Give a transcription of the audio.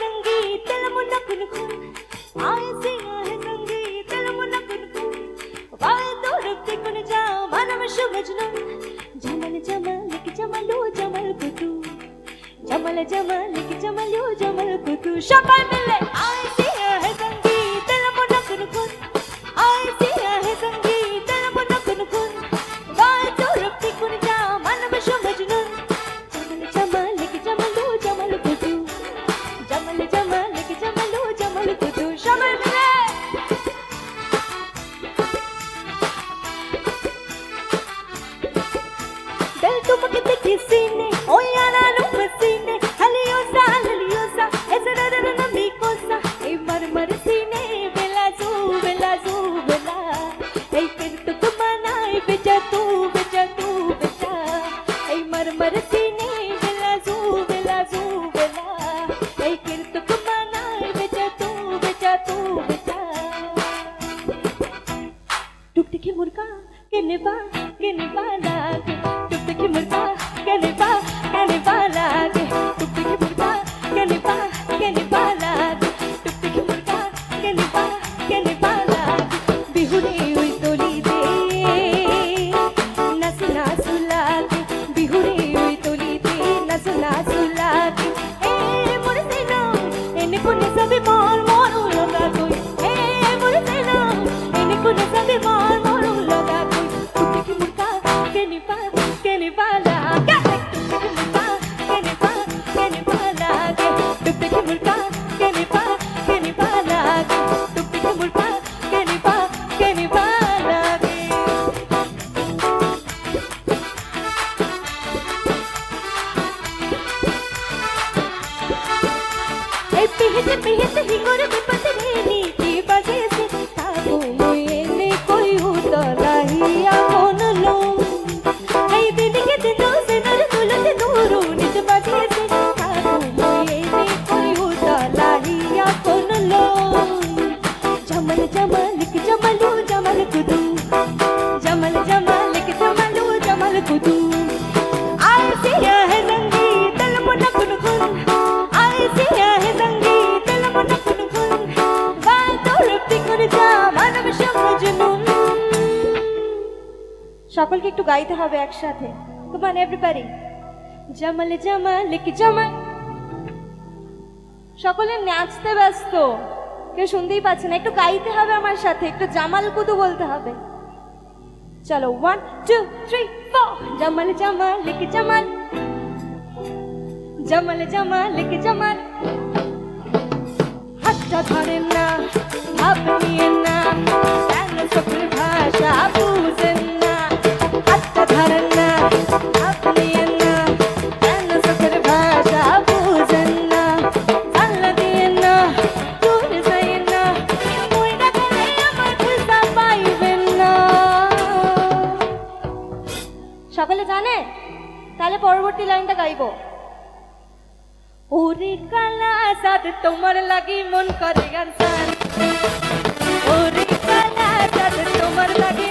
संगीत दिल मुन्ना कुन कुन आए सिया है संगीत दिल मुन्ना कुन कुन वाए तो रुपती कुन जा मानव शु मजनू जमल जमल की जमलू जमल कुतू जमल जमल की जमलू जमल कुतू शक्ल मिले आए सिया है संगीत दिल मुन्ना कुन कुन आए सिया है संगीत दिल मुन्ना कुन कुन वाए तो रुपती कुन जा मानव शु मजनू जमल जमल की जमलू जमल कुतू जमल जमल की जमलू जमल कुतू शक्ल मिले दिल तुमके दिखी सीने ओ यारा नु मसीने हलियोसा ऐसे ररर नमी कोसा ए मर मर सीने बेला बेला ए फिर तुक मनाए बेचा तू बेचा ए मर मर सीने बेला बेला ए फिर तुक मनाए बेचा तू बेचा टुक टिकी मुर्गा के निभा लागे टुक टिकी मुर्गा के निभा लागे टुक टिकी मुर्गा के निभा लागे टुक टिकी मुर्गा के निभा लागे बिहुरे हुई तोली दे नस नासु लागे बिहुरे हुई तोली दे नस नासु लागे ए मुरसे ना एने कुने सभी मोर लगा कोई ए मुरसे ना एने कुने सभी मोर लगा कोई टुक टिकी मुर्गा के निभा लागे टुक टिकी मुर्गा के निभा लागे टुक टिकी मुर्गा के निभा लागे टुक टिकी मुर्गा के निभा लागे ए पिहित ही गोर विपत रेनी की बजे से ताबू मोये ने कोई उतला ही आवन लो ए दिन के दिनों से नर दुलत नूरू निज बजे से ताबू मोये ने कोई उतला ही आवन लो जमल जमल की जमलू जमल कुदू जमल जमल की जमलू जमल कुदू आए सिया है संगीत दिल मुन्ना कुन कुन आए सिया है संगीत दिल मुन्ना कुन कुन वाए तो रुपती कुन जा मानव शु मजनून সকলকে একটু গাইতে হবে একসাথে কাম অন এভরিবডি জমল জমল কি জমল সকলে নাচতে ব্যস্ত কেউ শুনতেই পাচ্ছে না একটু গাইতে হবে আমার সাথে একটু জামাল কুতু বলতে হবে চলো 1 2 3 4 জমল জমল কি জমল জমল জমল কি জমল হাতটা ধরে না ভাব নিয়ে না কেন সকল ভাষা বুঝেন না হাতটা ধরে না ভাব নিয়ে না কেন সকল ভাষা বুঝেন না জানলা দিয়ে না দূর যাই না মইরা গেলে আমার খুঁজা পাইবেন না সকলে জানে তাহলে পরবর্তী লাইনটা গাইবো ওরে কালা সাদ তোমার লাগি মন করে গান সান ওরে কালা সাদ তোমার লাগি